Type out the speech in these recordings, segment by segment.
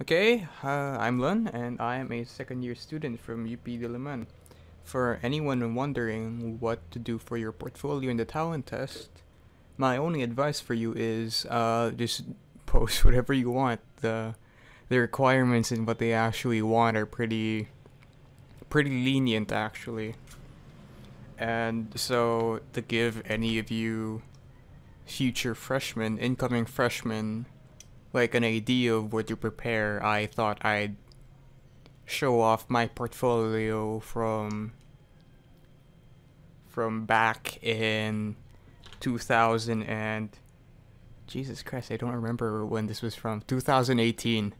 Okay, I'm Lun, and I am a second year student from UP Diliman. For anyone wondering what to do for your portfolio in the talent test, my only advice for you is just post whatever you want. The requirements and what they actually want are pretty lenient actually. And so to give any of you future freshmen, incoming freshmen, like an idea of what to prepare, I thought I'd show off my portfolio from back in 2000 and Jesus Christ, I don't remember when this was from. 2018.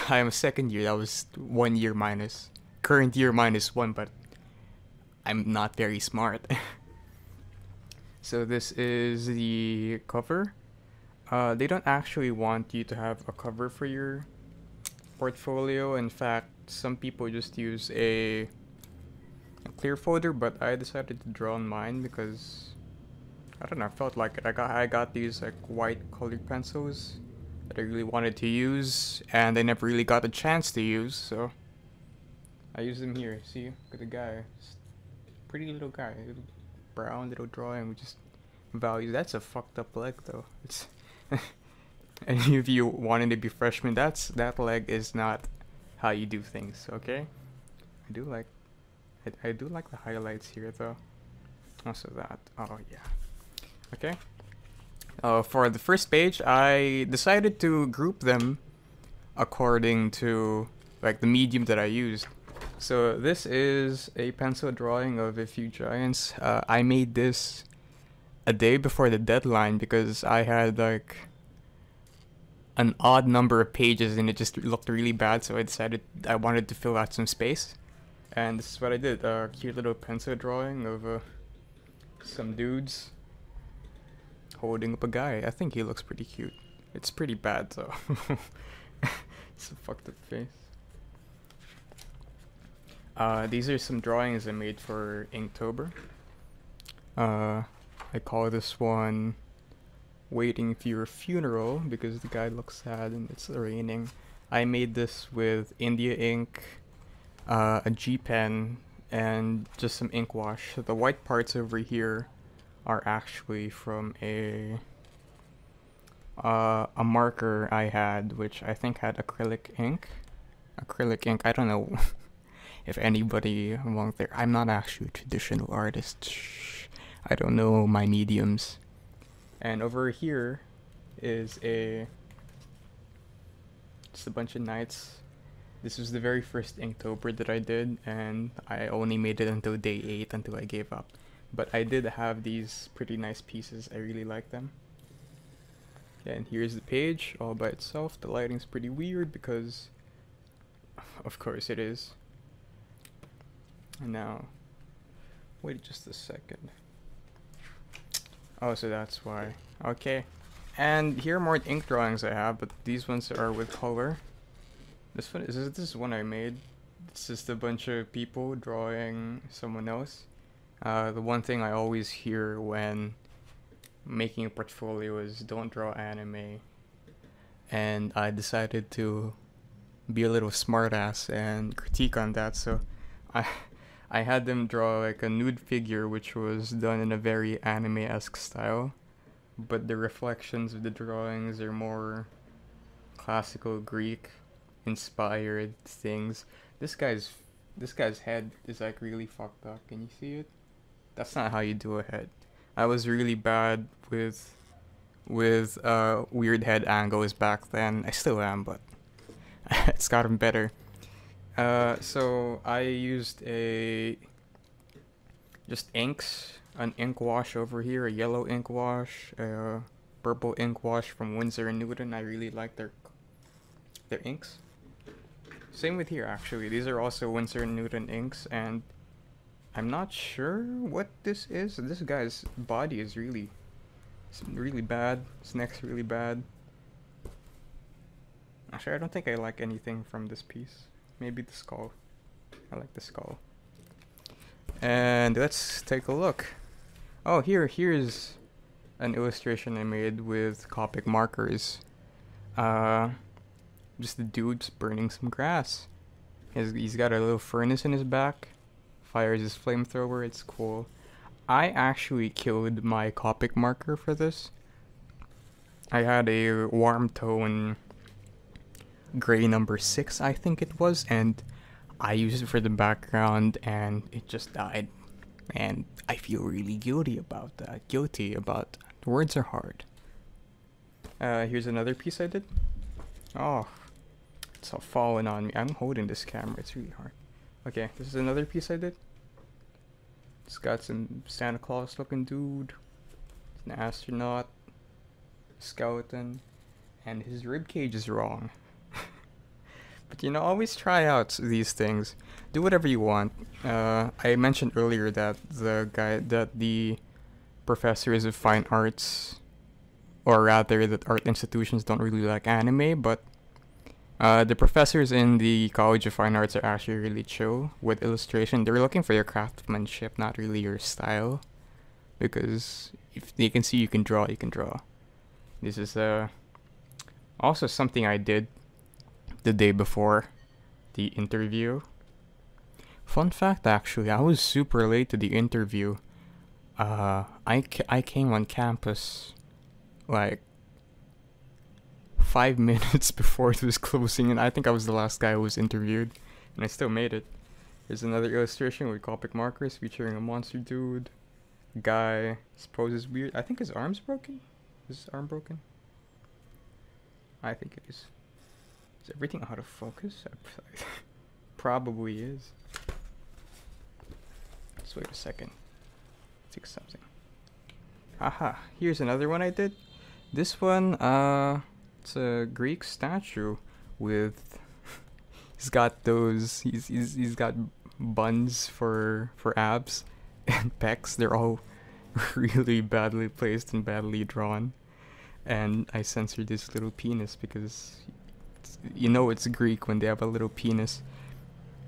I'm a second year. That was 1 year minus. Current year minus one, but I'm not very smart. So this is the cover. They don't actually want you to have a cover for your portfolio. In fact, some people just use a clear folder, but I decided to draw on mine because I don't know, I felt like it. I got these like white colored pencils that I really wanted to use, and I never really got a chance to use, so I used them here. See, look at the guy, just pretty little guy, little brown little drawing with just values. That's a fucked up leg though. It's any of you wanting to be freshmen, that leg is not how you do things. Okay, I do like I do like the highlights here though. Also that. Oh yeah. Okay. For the first page, I decided to group them according to like the medium that I used. So this is a pencil drawing of a few giants. I made this a day before the deadline because I had like an odd number of pages and it just looked really bad, so I decided I wanted to fill out some space. And this is what I did, a cute little pencil drawing of some dudes holding up a guy. I think he looks pretty cute. It's pretty bad though. It's a fucked up face. These are some drawings I made for Inktober. I call this one Waiting for Your Funeral because the guy looks sad and it's raining. I made this with India ink, a G pen, and just some ink wash. So the white parts over here are actually from a marker I had, which I think had acrylic ink. I don't know if anybody among there. I'm not actually a traditional artist. Shh. I don't know my mediums. And over here is just a bunch of knights. This was the very first Inktober that I did, and I only made it until day 8 until I gave up. But I did have these pretty nice pieces. I really like them. And here's the page all by itself. The lighting's pretty weird because of course it is. And now, wait just a second. Oh, so that's why. Okay. And here are more ink drawings I have, but these ones are with color. This one is this one I made. It's just a bunch of people drawing someone else. The one thing I always hear when making a portfolio is don't draw anime. And I decided to be a little smartass and critique on that, so I had them draw like a nude figure which was done in a very anime-esque style, but the reflections of the drawings are more classical Greek inspired things. This guy's head is like really fucked up. Can you see it? That's not how you do a head. I was really bad with weird head angles back then. I still am, but it's gotten better. So I used just inks, an ink wash over here, a yellow ink wash, a purple ink wash from Winsor & Newton. I really like their inks. Same with here actually. These are also Winsor & Newton inks, and I'm not sure what this is. This guy's body is really bad. His neck's really bad. Actually, I don't think I like anything from this piece. Maybe the skull. I like the skull. And let's take a look. Oh, here's an illustration I made with Copic markers. just the dude's burning some grass. He's got a little furnace in his back. Fires his flamethrower. It's cool. I actually killed my Copic marker for this. I had a warm tone gray number 6, I think it was, and I used it for the background and it just died. And I feel really guilty about that. Words are hard. Here's another piece I did. Oh, it's all falling on me. I'm holding this camera, it's really hard. Okay, this is another piece I did. It's got some Santa Claus looking dude, an astronaut, skeleton, and his rib cage is wrong. But you know, always try out these things. Do whatever you want. I mentioned earlier that the professors of fine arts, or rather that art institutions don't really like anime, but the professors in the College of Fine Arts are actually really chill with illustration. They're looking for your craftsmanship, not really your style. Because if they can see you can draw, you can draw. This is also something I did the day before the interview. Fun fact, actually, I was super late to the interview. I came on campus like 5 minutes before it was closing, and I think I was the last guy who was interviewed, and I still made it. Here's another illustration with Copic markers featuring a monster dude. Guy, his pose is weird. I think his arm's broken. Is his arm broken? I think it is. Is everything out of focus? Probably is. Let's wait a second. Take something. Aha, here's another one I did. This one, it's a Greek statue with he's got buns for abs and pecs. They're all really badly placed and badly drawn. And I censored this little penis because you know it's Greek when they have a little penis.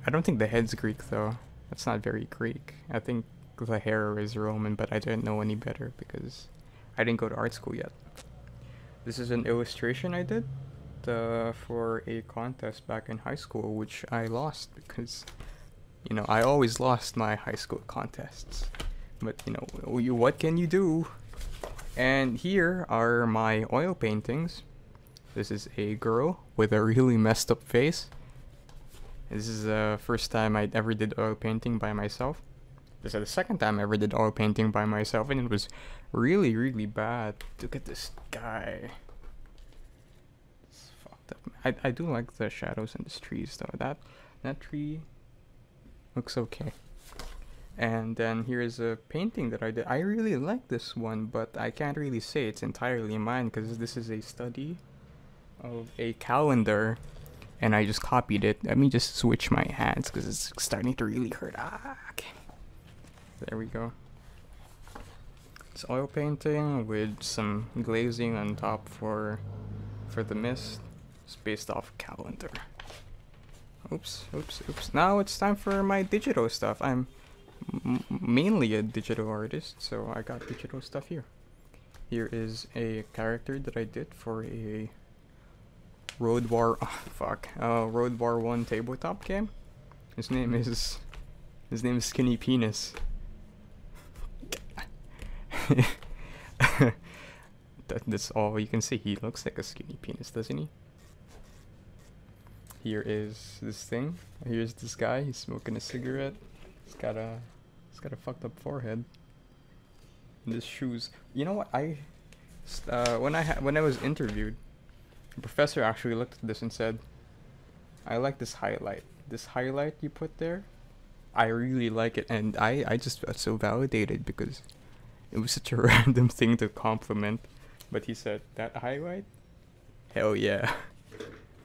I don't think the head's Greek though. That's not very Greek. I think the hair is Roman, but I didn't know any better because I didn't go to art school yet. This is an illustration I did for a contest back in high school, which I lost because, you know, I always lost my high school contests. But, you know, what can you do? And here are my oil paintings. This is a girl with a really messed up face. This is the first time I ever did oil painting by myself. This is the second time I ever did oil painting by myself, and it was really, really bad. Look at this guy. It's fucked up. I do like the shadows in these trees though. That tree looks okay. And then here's a painting that I did. I really like this one, but I can't really say it's entirely mine because this is a study of a calendar, and I just copied it. Let me just switch my hands because it's starting to really hurt. Okay. There we go. It's oil painting with some glazing on top for the mist. It's based off calendar. Oops. Now it's time for my digital stuff. I'm mainly a digital artist, so I got digital stuff here. Here is a character that I did for a World War 1 tabletop game. His name is Skinny Penis. That's all you can see. He looks like a skinny penis, doesn't he? Here is this thing. Here's this guy. He's smoking a cigarette. He's got a fucked up forehead. And his shoes. You know what? When I was interviewed, the professor actually looked at this and said, "I like this highlight. This highlight you put there. I really like it." And I just felt so validated because it was such a random thing to compliment. But he said, "That highlight? Hell yeah."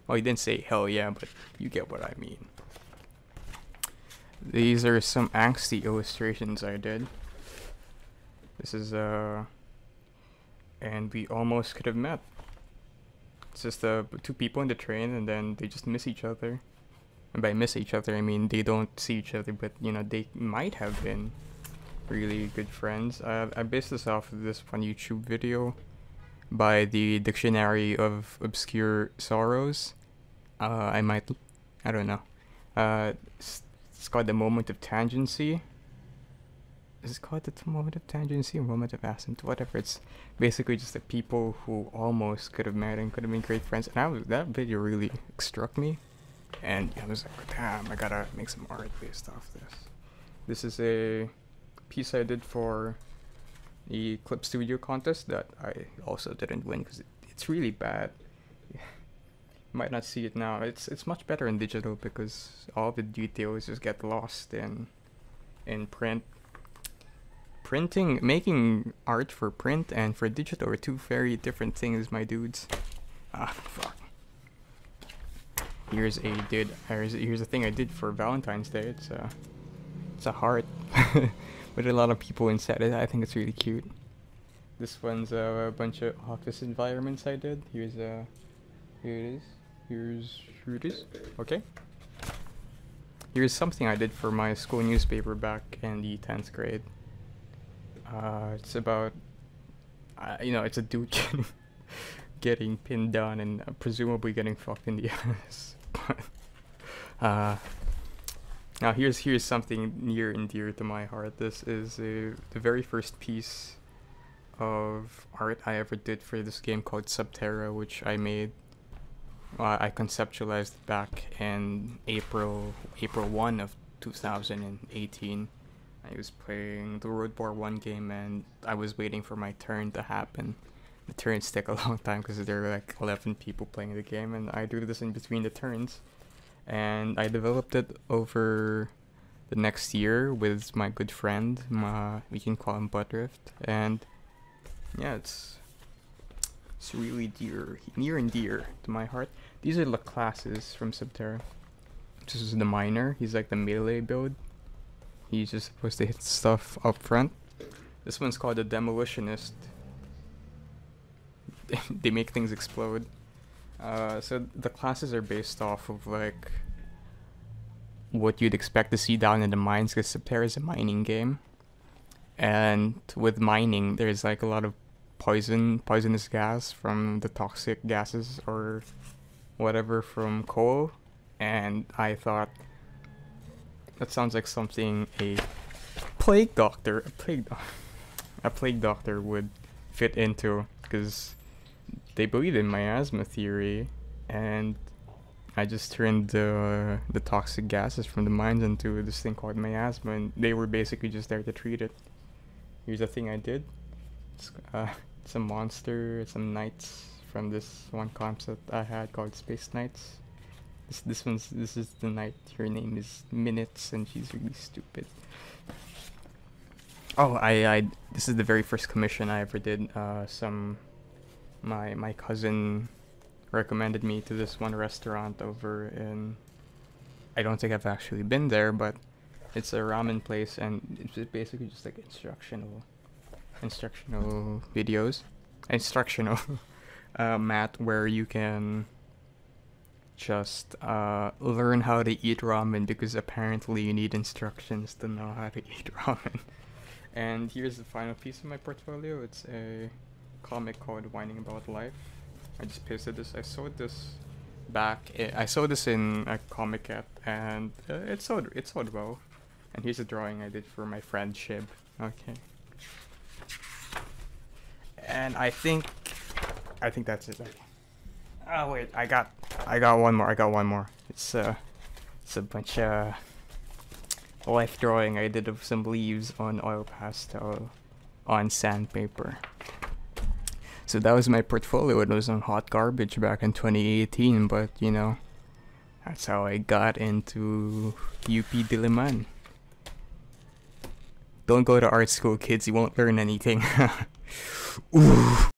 Well, he didn't say hell yeah, but you get what I mean. These are some Angsty Illustrations I did. This is, and we almost could have met. It's just two people in the train, and then they just miss each other. And by miss each other, I mean they don't see each other, but, you know, they might have been really good friends. I based this off of this one YouTube video by the Dictionary of Obscure Sorrows. I might, I don't know. It's called the Moment of Tangency. Is it called the Moment of Tangency or Moment of Ascent? Whatever. It's basically just the people who almost could have met and could have been great friends. And that video really struck me. And I was like, damn, I gotta make some art based off this. This is a piece I did for the Clip Studio contest that I also didn't win because it's really bad. You might not see it now. It's much better in digital because all the details just get lost in print. Making art for print and for digital are two very different things, my dudes. Fuck. Here's a thing I did for Valentine's Day. It's a heart with a lot of people inside it. I think it's really cute. This one's a bunch of office environments I did. Here it is. Okay. Here's something I did for my school newspaper back in the 10th grade. It's about, it's a dude getting pinned down and presumably getting fucked in the ass. Now here's something near and dear to my heart. This is the very first piece of art I ever did for this game called Subterra, which I made. I conceptualized back in April 1 of 2018. I was playing the World War 1 game and I was waiting for my turn to happen. The turns take a long time because there are like 11 people playing the game, and I do this in between the turns. And I developed it over the next year with my good friend, we can call him Buttrift, and yeah, it's really near and dear to my heart. These are the classes from Subterra. This is the miner. He's like the melee build. He's just supposed to hit stuff up front. This one's called the Demolitionist. They make things explode. So the classes are based off of like what you'd expect to see down in the mines, because Subterra is a mining game. And with mining, there's like a lot of poisonous gas from the toxic gases or whatever from coal. And I thought, that sounds like something a plague doctor would fit into, because they believe in miasma theory, and I just turned the toxic gases from the mines into this thing called miasma, and they were basically just there to treat it. Here's the thing I did. It's a monster, it's some knights from this one concept I had called Space Knights. This is the knight. Her name is Minutes, and she's really stupid. Oh, this is the very first commission I ever did. My cousin recommended me to this one restaurant over in, I don't think I've actually been there, but it's a ramen place, and it's basically just like instructional videos, instructional mat where you can just learn how to eat ramen, because apparently you need instructions to know how to eat ramen. And here's the final piece of my portfolio. It's a comic called Whining About Life. I just pasted this. I sewed this in a comic app, and it sewed well. And here's a drawing I did for my friend Shib. Okay. And I think that's it. Oh wait, I got one more. It's a bunch of life drawing I did of some leaves on oil pastel on sandpaper. So that was my portfolio. It was on hot garbage back in 2018, but you know, that's how I got into UP Diliman. Don't go to art school, kids. You won't learn anything. Ooh.